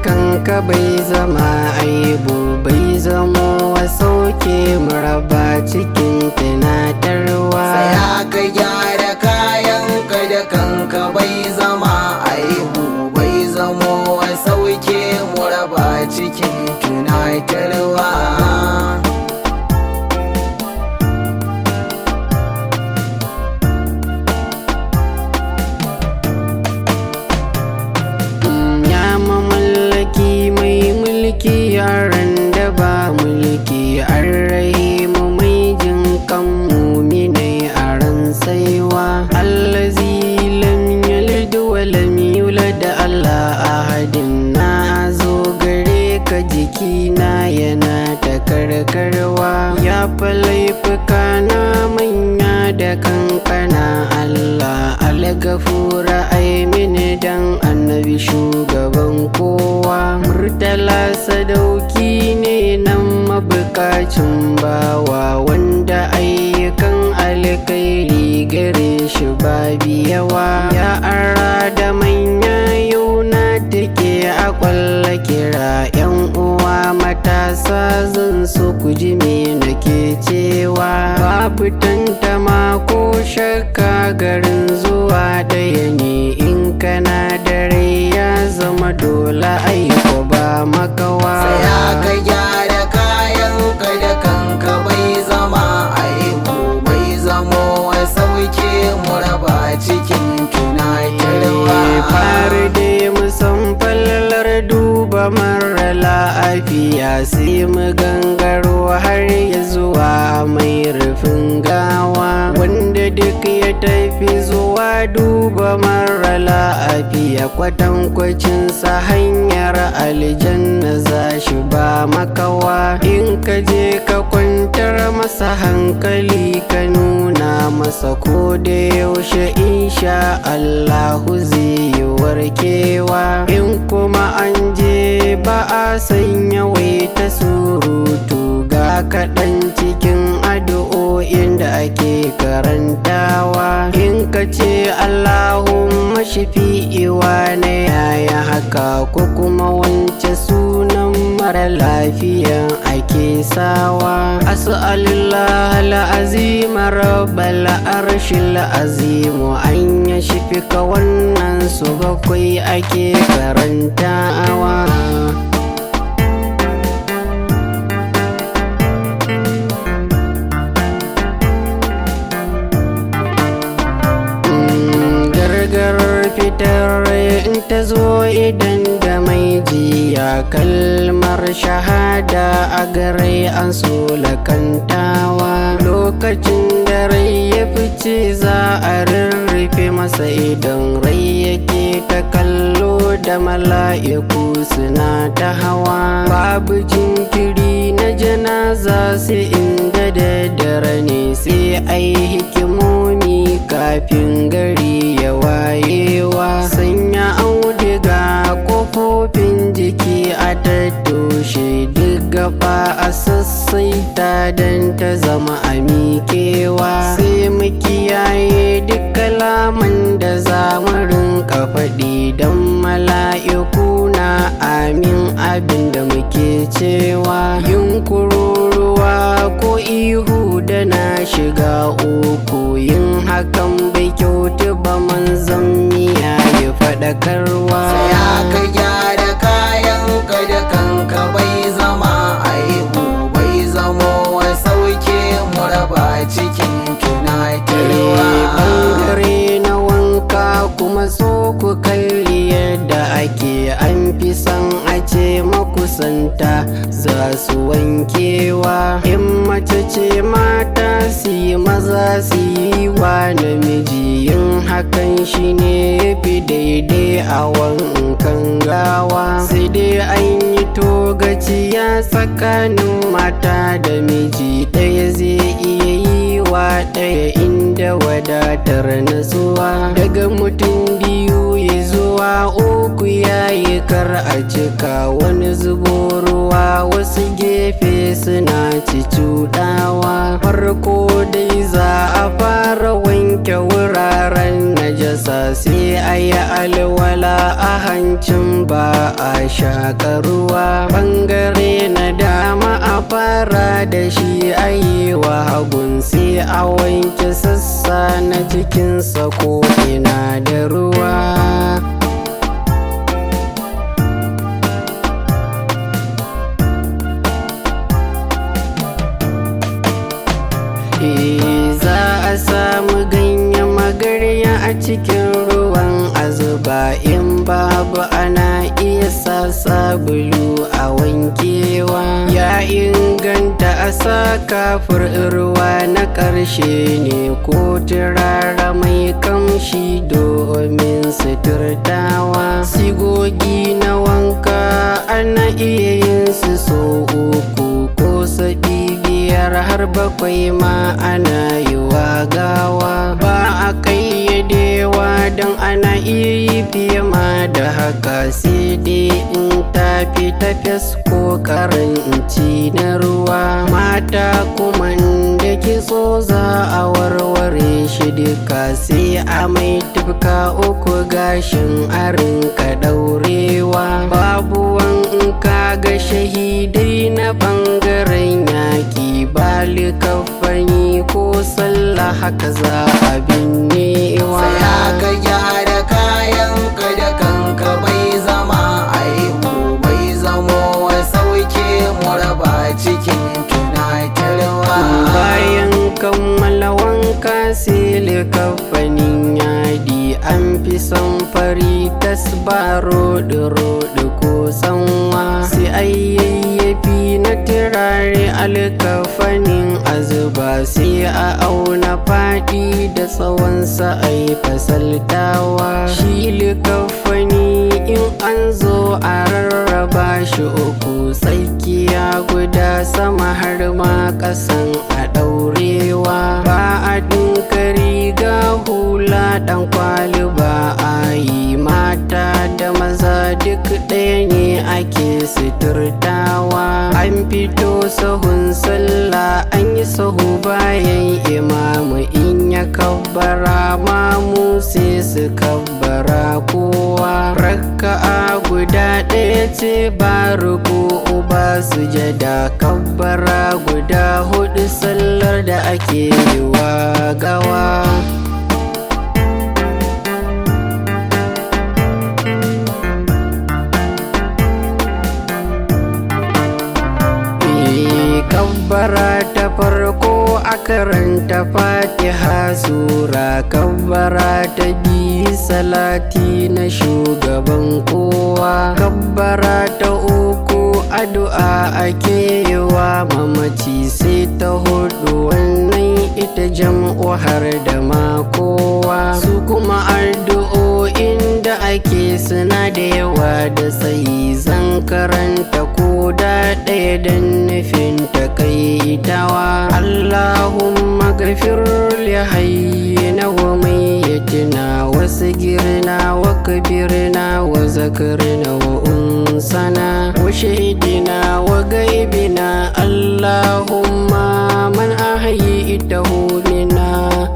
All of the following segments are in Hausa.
kanka bai zama aibu, bai zamo wa sauke muraba cikin tunatarwa. Saya ka gyara kayan ka da kanka bai zama aibu, bai zamo wa sauke muraba cikin tunatarwa. Yaran da ba mulki arrahimu mai jin kan muminai a ran saiwa. Allazi lam yalid wa lam yulad, Allah ahadin. Na zo gare ka jikina yana ta karkarwa, ya fa laifuka na manya da kankana. Allah algafura ai mini dan annabi shugaban kowa. Murtala sadauki ne nan mabukacin bawa, wanda ayyukan alkhairi gare shi babu yawa. Ya ara da manya yau na take a kwalla kira, yan uwa matasa zan so ku ji me nake cewa. Babu tantama ko shakka garin zuwa ɗaya ne, in kana da rai ya zama dole aiko ba makawa. Saya ka gyara kayan ka da kanka bai zama aibu, bai zamo wa sauke muraba cikin tunatarwa. Fari dai musan fallar duba mara lafiya, sai mu gangaro har ya zuwa mai rufin gawa. Wanda duk ya tafi zuwa duba mara lafiya, kwatankwacin sa hanyar aljanna za shi ba makawa. In ka je ka kwantar masa hankali ka nuna masa ko da yaushe insha Allahu zai yi warkewa. In kuma an je ba a sanya waita surutu, ga kaɗan cikin addu'o'in da ake karantawa. In ka ce Allahumma shafi'iwa na yaya haka, ko kuma wance sunan mara lafiyan ake sawa. As'alullah al'azim rabbal arshil azim, an ya shifika wannan su bakwai ake karantawa. Fitar in ta zo idan da mai jiya, kalmar shahada a gare an so lakantawa. Lokacin da rai ya fice za a rurrufe masa idan rai yake ta kallo da mala'iku suna ta hawa. Babu jinkiri na janaza sai inda daddare ne, sai ai hikimomi kafin gari ya wayewa. Sanya auduga kofofin jiki a tattoshe, duk gaba a sassaita don ta zama a miƙewa. Sai mu kiyaye duk kalaman da za mu rinka faɗi, don mala'iku na amin abin da muke cewa. Yin kururuwa ko ihu da na shiga uku, yin hakan bai kyautu ba, manzon ya yi faɗakarwa. Saya ka gyara kayan ka da kanka bai zama aibu, bai zamo wa sauke muraba cikin tunatarwa. Bangare na wanka kuma so ku kalli yadda ake, an fi son a ce makusanta za su wankewa. In mace ce mata su yi, maza su yi wa namiji, yin hakan shi ne fi daidai a wankan gawa. Sai dai an yi togaciya tsakanin mata da miji, ɗaya zai iya yi wa ɗaya inda wadatar natsuwa. Daga mutum biyu ya zuwa uku yayi kar a cika, wani zubo ruwa wasu gefe suna cuɗawa. Farko dai za a fara wanke wuraren najasa sa sai a yi alwala a hancin ba a shaƙa ruwa. Ɓangare na dama a fara da shi a yi wa hagun sai a wanke sassa na jikinsa ko ina da ruwa. Za a samu ganyen magarya a cikin ruwan azuba, in babu ana iya sa sabulu a wankewa. Ya inganta a sa kafur ruwa na ƙarshe ne ko turara mai kamshi domin suturtawa. Sigogi na wanka ana iya yin su so uku ko saɗi biyar har bakwai ma ana yi wa gawa. Ba a ƙayyadewa don ana iya yi fiye ma da haka, sai dai in tafi tafes ko karanci na ruwa. Mata kuma da kitso za a warware shi duka, sai a mai tufka uku gashin a rinka ɗaurewa. Babu wanka ga shahidai na ɓangaren yaƙi, ba likafani ko sallah haka za a binnewa. Sai ka gyara kayanka da kanka, bai zama aibu bai zamo sauke mu raba cikin tunatarwa. Bayan kammala wanka sai likafanin yadi, an fi son fari tas ba roɗi-roɗi ko sanwa. Sai ayyafi na turare alkafanin azuba, sai a auna faɗi da tsawonsa a yi fasaltawa. Shi likafani in an zo a rarraba shi uku, tsakiya guda sama har ma ƙasan a ɗaurewa. Ba a ɗinka riga hula ɗan kwali ba a yi, mata da maza duk ɗaya ne ake suturtawa. An fito sahun sallah an yi sahu bayan imamu, in ya kabbara mamu sai su kabbara kowa. Raka'a guda ɗaya ce ba ruku'u ba sujada, kabbara guda huɗu sallar da ake yi wa gawa. Kabbara ta farko a karanta Fatiha sura, kabbara ta biyu salati na shugaban kowa, kabbara ta uku addu'a ake yi wa mamaci, sai ta hudu wannan ita jam'u har da ma kowa. Su kuma addu'o'in da ake suna da yawa da tsayi, zan karanta ko da ɗaya don nufin takaitawa. Allahumma gafir li hayyina wa mayyitina wa sagirna wa kabirna wa zakarna wa unsana wa shahidina wa gaibina. Allahumma man ahyaytahu minna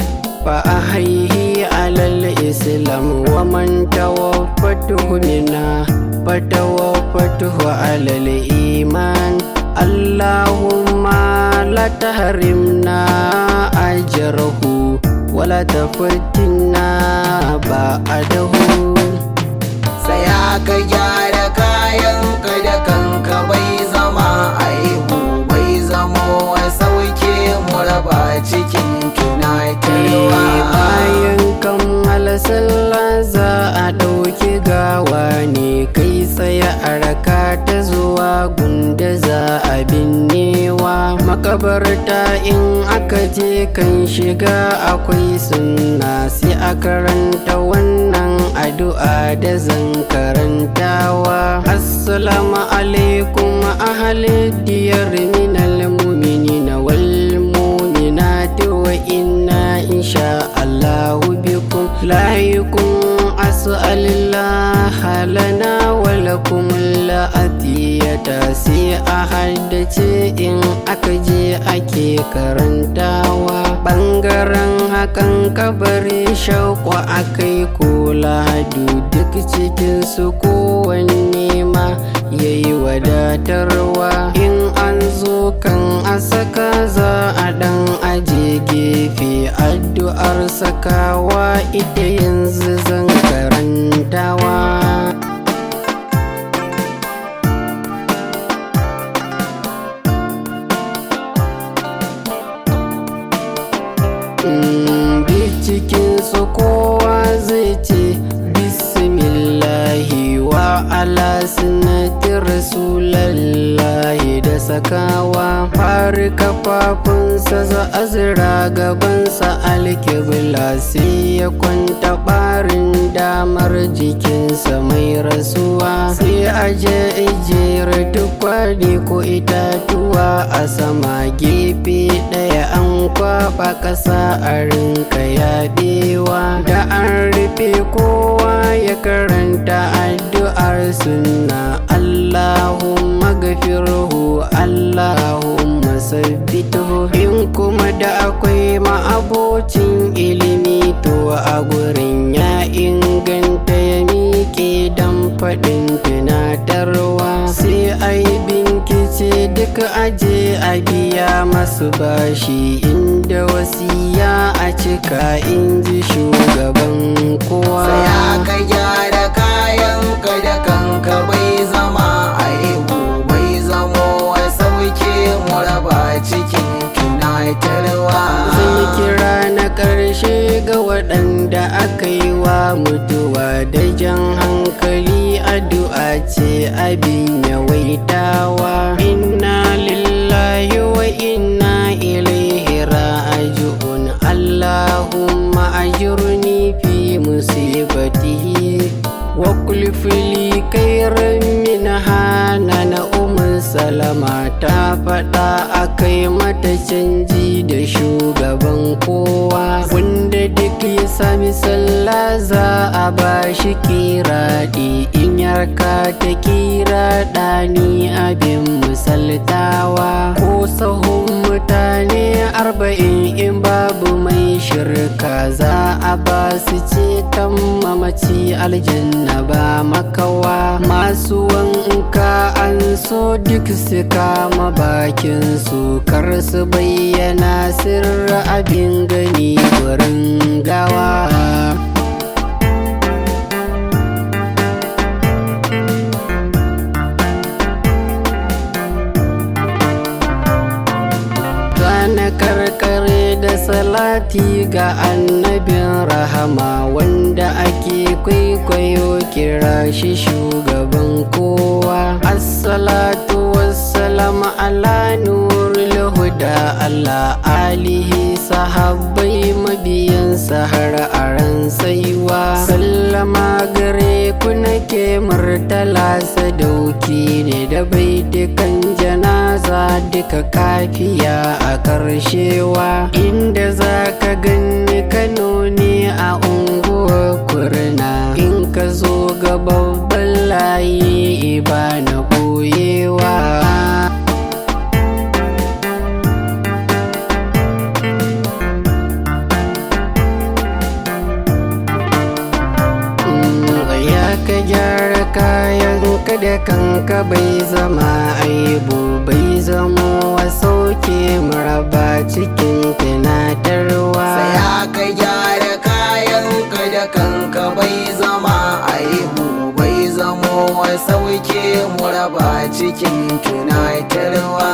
fa ahyihi alal islam, wa man tawaffatuhu minna fa tawaffatuhu alal iman. Allahumma la tahrimna ajrahu wa la taftinna ba'dahu. Sai ka gyara kayanka da kanka, bai zama aibu bai zamo sauke mu raba cikin tunatarwa. Bayan kammala sallah za a ɗauki gawa ne kai tsaye a raka ta zuwa gunda za a binnewa. Makabarta in aka je kan shiga akwai sunna, sai a karanta wannan addu'a da zan karantawa. Assalamu alaikum ahalid diyar minal mu'minina wal mu'minati wa inna insha Allahu bikum lahiqun. as'alillah lana wa lakum al-atiyata fahimta sai a haddace in aka je ake karantawa. Ɓangaren hakan kabari shauƙwa akai ko lahadu duk cikinsu kowanne ma yayi wadatarwa. In an zo kan a saka za a ɗan aje gefe addu'ar sakawa ita yanzu zan karantawa. Cikinsu kowa zai ce bismillahi wa ala sunnati rasulallahi da sakawa. Fari kafafunsa za a zira gabansa alkibla sai ya kwanta ɓarin damar jikinsa mai rasuwa. Sai a jejjera tukwane ko itatuwa a sama gefe ɗaya an kwaɓa ƙasa a rinka yaɗewa. Da an rufe kowa ya karanta addu'ar sunna Allahumma gafirhu Allahumma sabbituhu. In kuma da akwai ma'abocin ilimi to a gurin ya inganta ya miƙe dan faɗin tunatarwa. Sai a yi binkice duk aje a biya masu bashi inda wasiya a cika in ji shugaban kowa. Sai ka gyara kayanka da kanka bai zama aibu bai zamo wai sauke mu raba cikin tunatarwa. Zan kira na ƙarshe ga waɗanda aka yi wa mutuwa da jan hankali addu'a ce abin yawaitawa. Inna lillahi wa inna ilaihi raji'un. Allahumma ajurni fi musibatihi wa kulif li khairan minha. Na Salama ta faɗa akai mata canji da shugaban kowa. Wanda duk ya sami sallah za a bashi kiraɗi in yarka ta kiraɗa ni abin misaltawa. Ko sahun mutane 40 in babu mai shirka za a ba su ceton mamaci aljanna ba makawa. Masu wanka an so duk su kama bakin su kar su bayyana sirra abin gani wurin gawa. Zana karkare da salati ga annabin rahama wanda ake kwaikwayo kira shi shugaban kowa. Assalatu wassalamu ala nuril huda ala alihi sahabbai mabiyansa har aran saiwa. Sallama gare ku nake Murtala Sadauki ne da baitukan janaza duka kafiya a karshewa. Inda za ka ganni Kano ne a unguwar Kurna. In ka zo ga babban layi ba na boyewa. Ka gyara kayanka da kanka bai zama aibu bai zamo wa sauke maraba cikin tunatarwa. Sai ka gyara kayanka da kanka bai zama aibu bai zamo wa sauke mu raba cikin tunatarwa.